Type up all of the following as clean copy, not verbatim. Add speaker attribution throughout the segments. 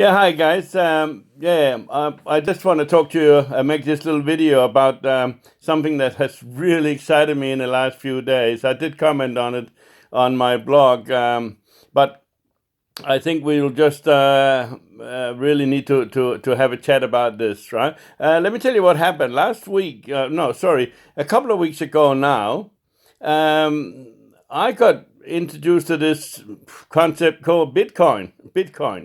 Speaker 1: Yeah, hi guys. I just want to talk to you, make this little video about something that has really excited me in the last few days. I did comment on it on my blog, but I think we'll just really need to have a chat about this, right? Let me tell you what happened last week. No, sorry, a couple of weeks ago now. I got introduced to this concept called Bitcoin,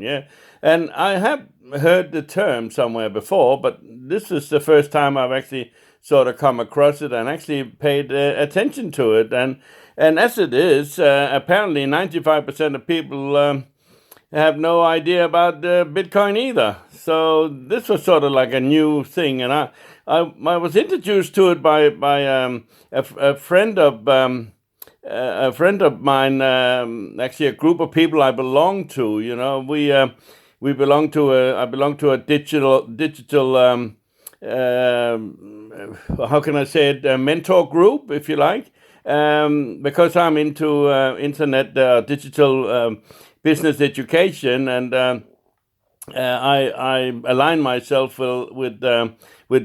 Speaker 1: yeah. And I have heard the term somewhere before, but this is the first time I've actually sort of come across it and actually paid attention to it. And as it is, apparently 95% of people have no idea about Bitcoin either. So this was sort of like a new thing, and I was introduced to it by a friend of a friend of mine, actually a group of people I belong to. You know, we belong to I belong to a digital how can I say it, a mentor group, if you like, because I'm into internet digital business education, and I align myself with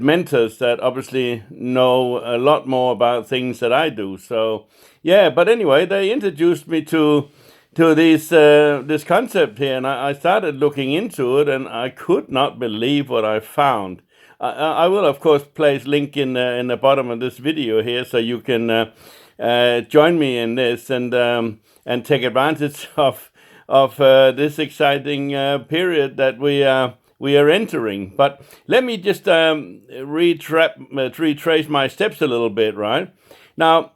Speaker 1: mentors that obviously know a lot more about things that I do. So yeah, but anyway, they introduced me to this concept here, and I started looking into it, and I could not believe what I found. I will of course place link in the bottom of this video here, so you can join me in this and take advantage of this exciting period that we are entering. But let me just retrace my steps a little bit, right? Now,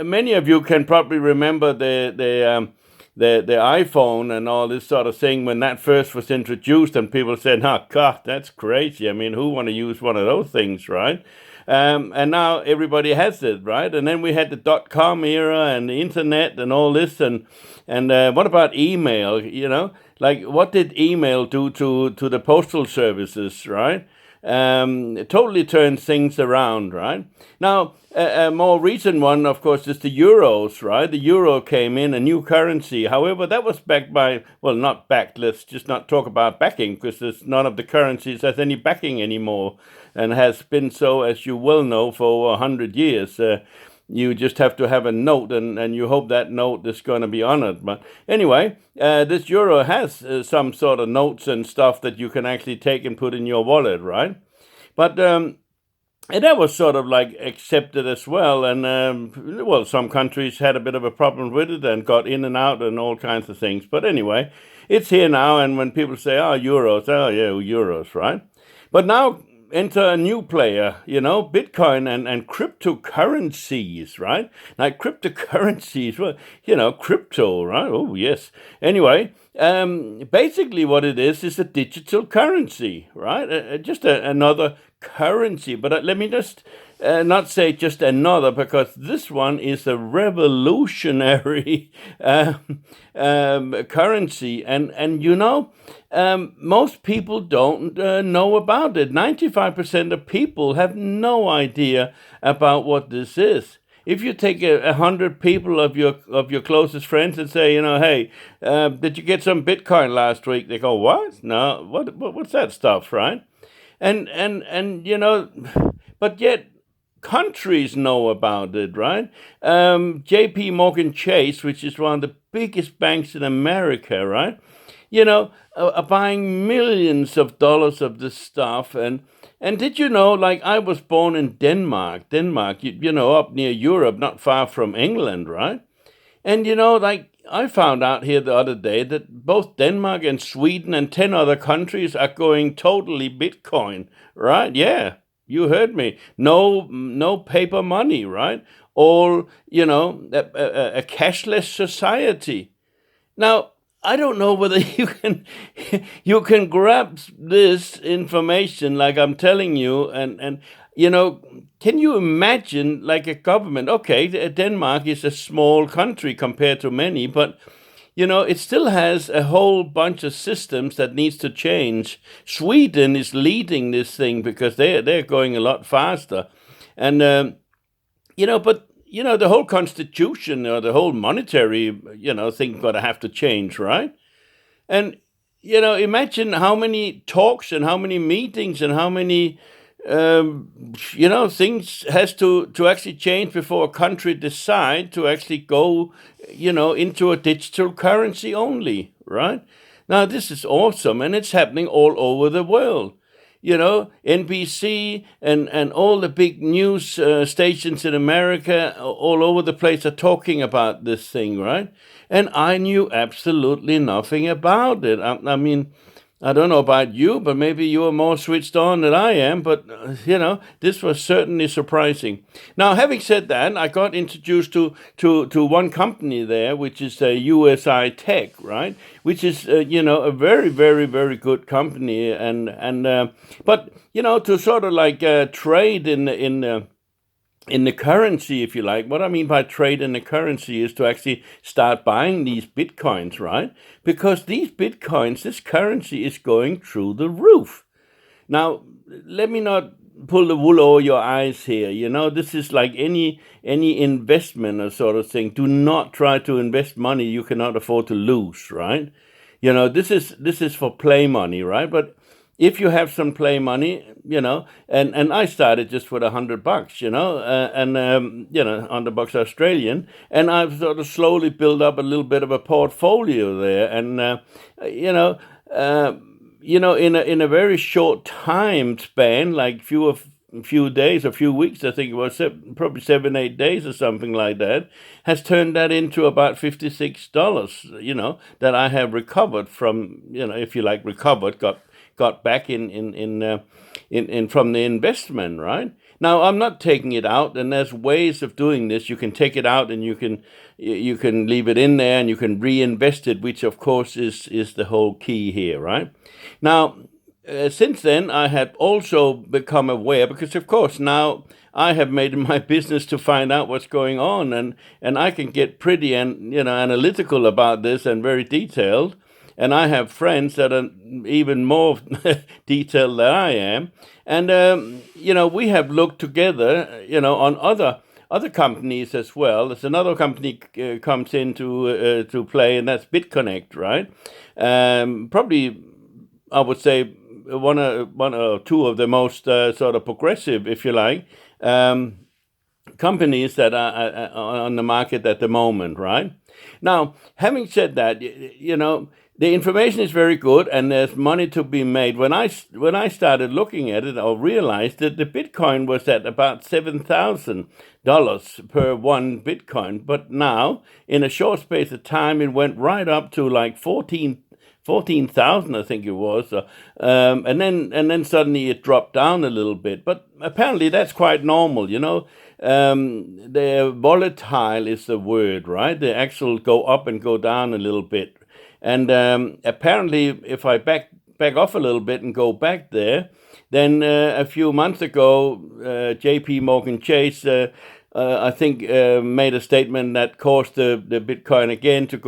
Speaker 1: many of you can probably remember the iPhone and all this sort of thing when that first was introduced, and people said, "Oh God, that's crazy. I mean, who want to use one of those things, right?" And now everybody has it, right? And then we had the dot-com era and the internet and all this, and what about email? You know, like what did email do to the postal services, right? It totally turns things around, right? Now, a more recent one, of course, is the euros, right? The euro came in, a new currency. However, that was backed by, well, not backed. Let's just not talk about backing, because there's none of the currencies has any backing anymore, and has been so, as you well know, for over 100 years. You just have to have a note, and you hope that note is going to be honored. But anyway, this euro has some sort of notes and stuff that you can actually take and put in your wallet, right? But and that was sort of like accepted as well. And well, some countries had a bit of a problem with it and got in and out and all kinds of things. But anyway, it's here now. And when people say, "Oh, euros," oh yeah, euros, right? But now enter a new player, you know, Bitcoin and cryptocurrencies, right? Now, cryptocurrencies, well, you know, crypto, right? Oh, yes. Anyway, basically what it is a digital currency, right? Just another currency. But let me just not say just another, because this one is a revolutionary currency. And you know, most people don't know about it. 95% of people have no idea about what this is. If you take 100 people of your closest friends and say, you know, "Hey, did you get some Bitcoin last week?" They go, "What? No, what's that stuff, right?" And you know, but yet countries know about it, right? J.P. Morgan Chase, which is one of the biggest banks in America, right? You know, are buying millions of dollars of this stuff. And did you know, like, I was born in Denmark, you know, up near Europe, not far from England, right? And you know, like, I found out here the other day that both Denmark and Sweden and 10 other countries are going totally Bitcoin, right? Yeah, you heard me. No paper money, right? All, you know, a cashless society. Now, I don't know whether you can grab this information like I'm telling you, and you know, can you imagine like a government? Okay, Denmark is a small country compared to many, but you know, it still has a whole bunch of systems that needs to change. Sweden is leading this thing because they're going a lot faster, and you know, but you know, the whole constitution or the whole monetary, you know, thing got to have to change, right? And imagine how many talks and how many meetings and how many things has to actually change before a country decide to actually go, into a digital currency only, right? Now, this is awesome, and it's happening all over the world. NBC and all the big news stations in America, all over the place, are talking about this thing, right? And I knew absolutely nothing about it. I mean, I don't know about you, but maybe you are more switched on than I am. But, this was certainly surprising. Now, having said that, I got introduced to one company there, which is USI Tech, right? Which is, a very, very, very good company. But, to sort of like trade in the currency, if you like. What I mean by trade in the currency is to actually start buying these bitcoins, right? Because these bitcoins, this currency is going through the roof. Now, let me not pull the wool over your eyes here. This is like any investment or sort of thing. Do not try to invest money you cannot afford to lose, right? This is for play money, right? But if you have some play money, and I started just with $100, and $100 Australian, and I've sort of slowly built up a little bit of a portfolio there, and in a very short time span, like few days, a few weeks, I think it was probably 7-8 days or something like that, has turned that into about $56, that I have recovered from, if you like, got back in from the investment, right? Now, I'm not taking it out, and there's ways of doing this. You can take it out, and you can leave it in there, and you can reinvest it, which of course is the whole key here, right? Now, since then, I have also become aware, because of course now I have made it my business to find out what's going on, and I can get pretty analytical about this and very detailed. And I have friends that are even more detailed than I am. And, we have looked together, on other companies as well. There's another company comes into to play, and that's Bitconnect, right? Probably, I would say, one or two of the most sort of progressive, if you like, companies that are on the market at the moment, right? Now, having said that, the information is very good, and there's money to be made. When I started looking at it, I realized that the Bitcoin was at about $7,000 per one Bitcoin, but now in a short space of time, it went right up to like 14,000, I think it was, and then suddenly it dropped down a little bit. But apparently that's quite normal, They're volatile is the word, right? They actually go up and go down a little bit. And apparently, if I back off a little bit and go back there, then a few months ago, J.P. Morgan Chase, I think, made a statement that caused the Bitcoin again to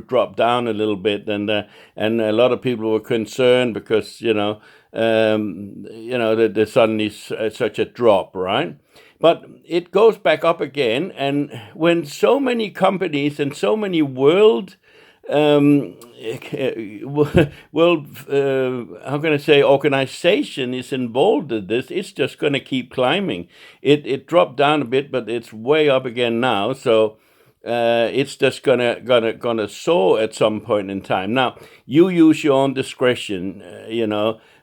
Speaker 1: drop down a little bit, and a lot of people were concerned because there's suddenly such a drop, right? But it goes back up again, and when so many companies and so many world how can I say, organization is involved in this, it's just going to keep climbing. It dropped down a bit, but it's way up again now. So it's just gonna soar at some point in time. Now, you use your own discretion,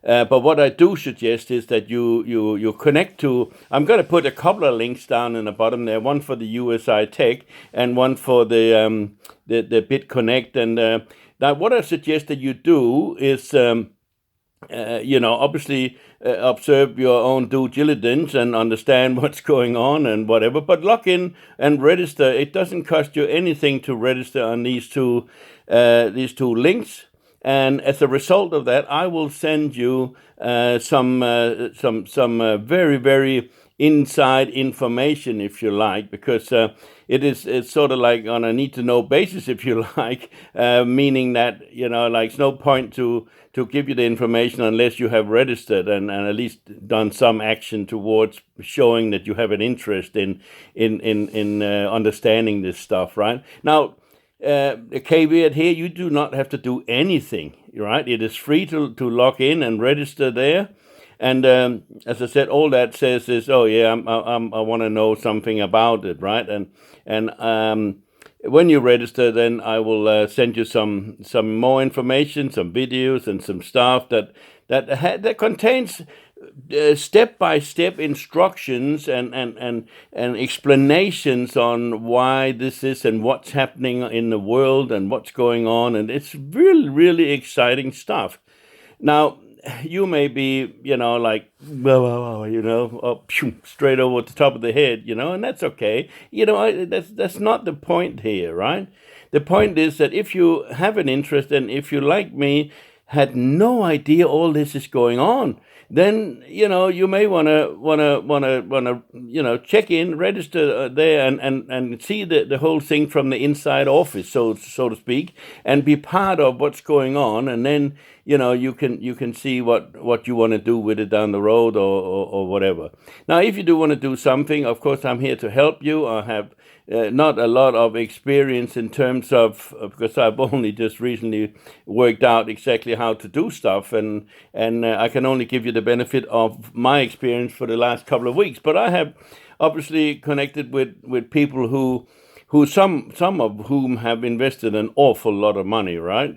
Speaker 1: but what I do suggest is that you connect to. I'm going to put a couple of links down in the bottom there. One for the USI Tech and one for the Bitconnect. And now, what I suggest that you do is, obviously observe your own due diligence and understand what's going on and whatever, but log in and register. It doesn't cost you anything to register on these two links. And as a result of that, I will send you some very, very inside information, if you like, because it's sort of like on a need-to-know basis, if you like, meaning that, it's no point to give you the information unless you have registered and at least done some action towards showing that you have an interest in understanding this stuff, right? Now, the caveat here, you do not have to do anything, right? It is free to log in and register there. And as I said, all that says is, oh yeah, I want to know something about it, right? And when you register, then I will send you some more information, some videos, and some stuff that contains step-by-step instructions and explanations on why this is and what's happening in the world and what's going on, and it's really, really exciting stuff. Now, you may be, like, straight over the top of the head, and that's okay. That's not the point here, right? The point is that if you have an interest, and if you, like me, had no idea all this is going on, then you may wanna check in, register there, and see the whole thing from the inside office, so to speak, and be part of what's going on, and then you can see what you want to do with it down the road, or whatever. Now, if you do want to do something, of course, I'm here to help you. I have not a lot of experience in terms of, because I've only just recently worked out exactly how to do stuff, and I can only give you the benefit of my experience for the last couple of weeks. But I have obviously connected with people who some of whom have invested an awful lot of money, right?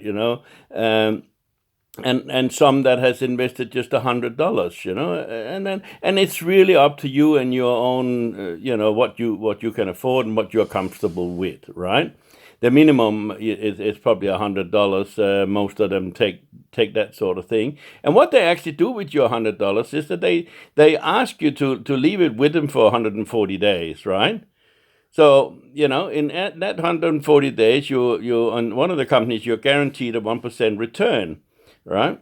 Speaker 1: And some that has invested just $100, and it's really up to you and your own, what you can afford and what you're comfortable with, right? The minimum is probably $100. Most of them take that sort of thing, and what they actually do with your $100 is that they ask you to leave it with them for 140 days, right? So, in that 140 days, you on one of the companies, you're guaranteed a 1% return, right?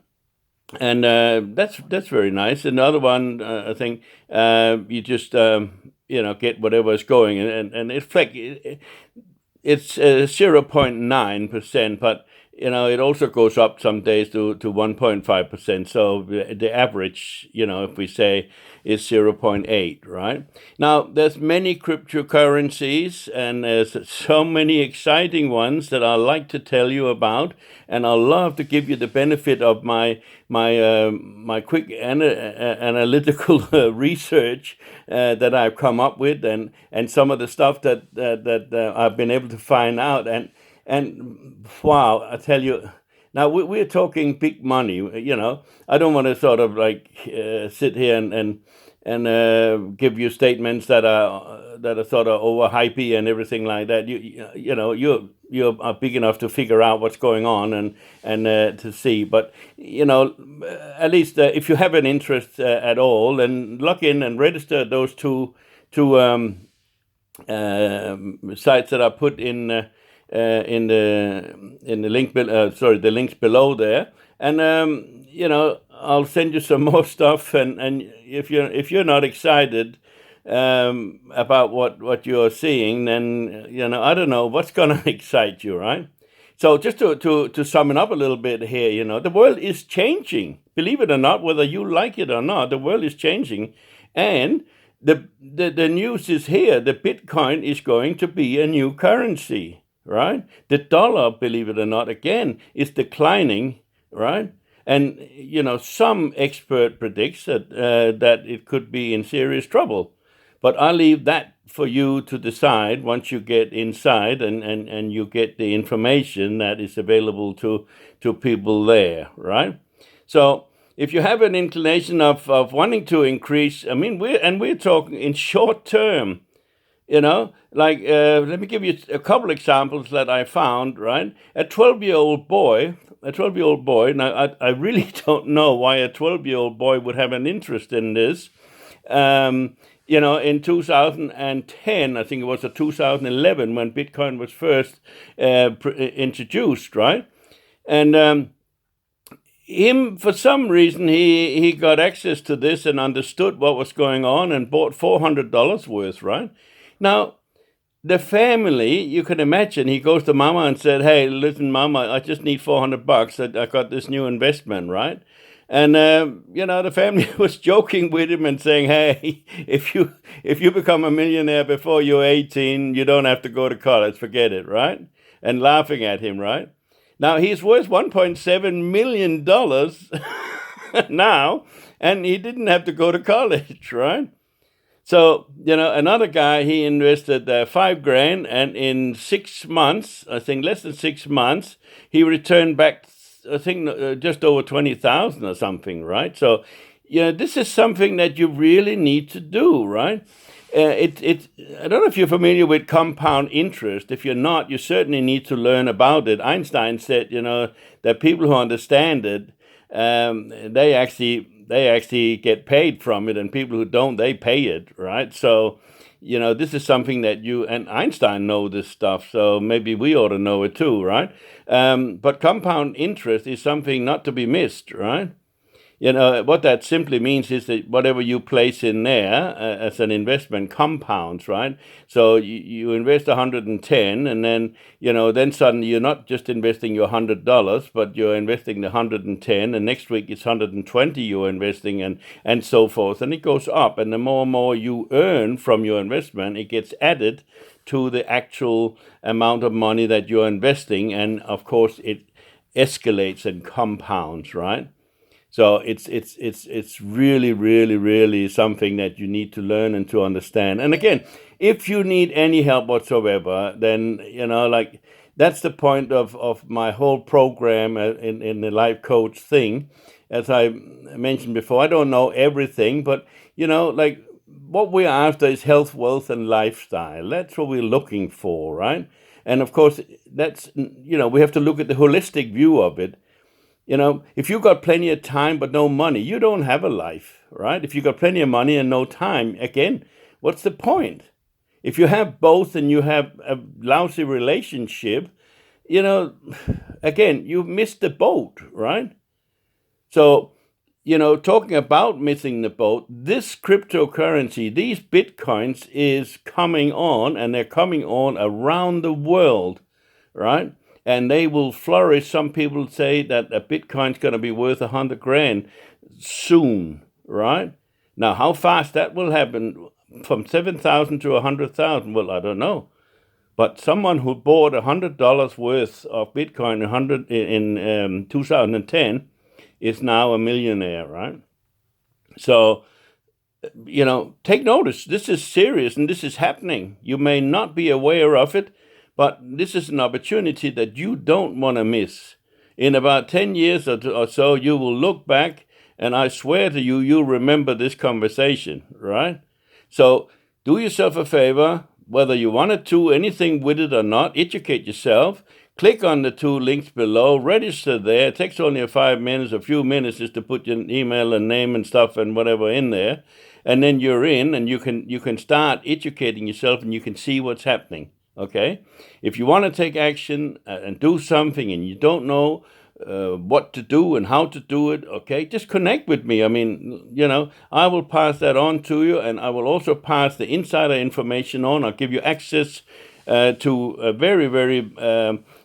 Speaker 1: And that's very nice. Another one, I think, you just get whatever is going, and it's like it's 0.9%, but it also goes up some days to 1.5%. So the average, if we say, is 0.8, right? Now, there's many cryptocurrencies, and there's so many exciting ones that I like to tell you about, and I love to give you the benefit of my quick analytical research that I've come up with, and some of the stuff that I've been able to find out, and wow, I tell you. Now, we're talking big money, I don't want to sort of like sit here and give you statements that are sort of overhypey and everything like that. You are big enough to figure out what's going on and to see. But at least if you have an interest at all, then log in and register those two sites that I put in the link, the links below there, and I'll send you some more stuff, and if you're not excited about what you're seeing, then I don't know what's gonna excite you, right? So just to sum it up a little bit here, the world is changing. Believe it or not, whether you like it or not, the world is changing, and the news is here. The Bitcoin is going to be a new currency. Right? The dollar, believe it or not, again, is declining, right? And, some expert predicts that it could be in serious trouble. But I'll leave that for you to decide once you get inside and you get the information that is available to people there, right? So if you have an inclination of wanting to increase, I mean, we're talking in short term. Let me give you a couple examples that I found, right? A 12-year-old boy, now I really don't know why a 12-year-old boy would have an interest in this. In 2010, I think it was 2011 when Bitcoin was first introduced, right? And him, for some reason, he got access to this and understood what was going on and bought $400 worth, right? Now, the family, you can imagine, he goes to Mama and said, "Hey, listen, Mama, I just need $400. I got this new investment, right?" And the family was joking with him and saying, "Hey, if you become a millionaire before you're 18, you don't have to go to college. Forget it, right?" and laughing at him, right? Now he's worth $1.7 million now, and he didn't have to go to college, right? So, another guy, he invested $5,000, and in 6 months, I think less than 6 months, he returned back, I think, just over 20,000 or something, right? So, this is something that you really need to do, right? I don't know if you're familiar with compound interest. If you're not, you certainly need to learn about it. Einstein said, that people who understand it, they actually get paid from it, and people who don't, they pay it, right? So, this is something that you and Einstein know this stuff, so maybe we ought to know it too, right? But compound interest is something not to be missed, right? What that simply means is that whatever you place in there as an investment compounds, right? So you invest 110, and then, then suddenly you're not just investing your $100, but you're investing the 110, and next week it's 120 you're investing, and so forth. And it goes up, and the more and more you earn from your investment, it gets added to the actual amount of money that you're investing, and of course it escalates and compounds, right? So it's really, really, really something that you need to learn and to understand. And again, if you need any help whatsoever, then, that's the point of my whole program in the life coach thing. As I mentioned before, I don't know everything, but, what we're after is health, wealth, and lifestyle. That's what we're looking for, right? And of course, that's, we have to look at the holistic view of it. If you got plenty of time but no money, you don't have a life, right? If you got plenty of money and no time, again, what's the point? If you have both and you have a lousy relationship, again, you've missed the boat, right? So, talking about missing the boat, this cryptocurrency, these Bitcoins is coming on, and they're coming on around the world, right? And they will flourish. Some people say that a Bitcoin's going to be worth $100,000 soon, right? Now, how fast that will happen from 7,000 to 100,000? Well, I don't know. But someone who bought $100 worth of Bitcoin in 2010 is now a millionaire, right? So, take notice. This is serious, and this is happening. You may not be aware of it, but this is an opportunity that you don't want to miss. In about 10 years or so, you will look back, and I swear to you, you'll remember this conversation, right? So do yourself a favor, whether you want to do anything with it or not, educate yourself. Click on the 2 links below, register there. It takes only a few minutes just to put your email and name and stuff and whatever in there. And then you're in, and you can start educating yourself, and you can see what's happening. Okay, if you want to take action and do something, and you don't know what to do and how to do it, okay, just connect with me. I mean, I will pass that on to you, and I will also pass the insider information on. I'll give you access to a very, very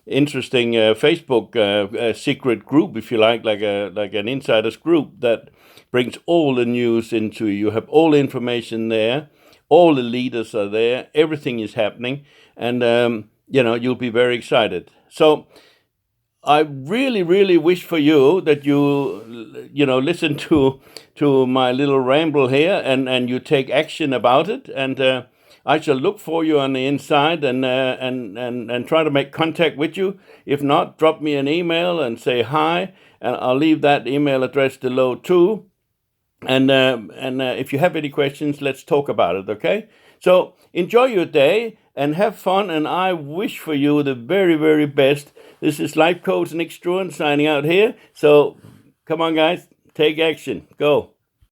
Speaker 1: interesting Facebook secret group, if you like an insiders group that brings all the news into you. You have all the information there. All the leaders are there. Everything is happening. And, you'll be very excited. So I really, really wish for you that you listen to my little ramble here, and you take action about it. And I shall look for you on the inside and try to make contact with you. If not, drop me an email and say hi. And I'll leave that email address below too. And if you have any questions, let's talk about it, okay? So enjoy your day and have fun, and I wish for you the very, very best. This is Life Coach Nick Struan signing out here. So come on, guys, take action. Go.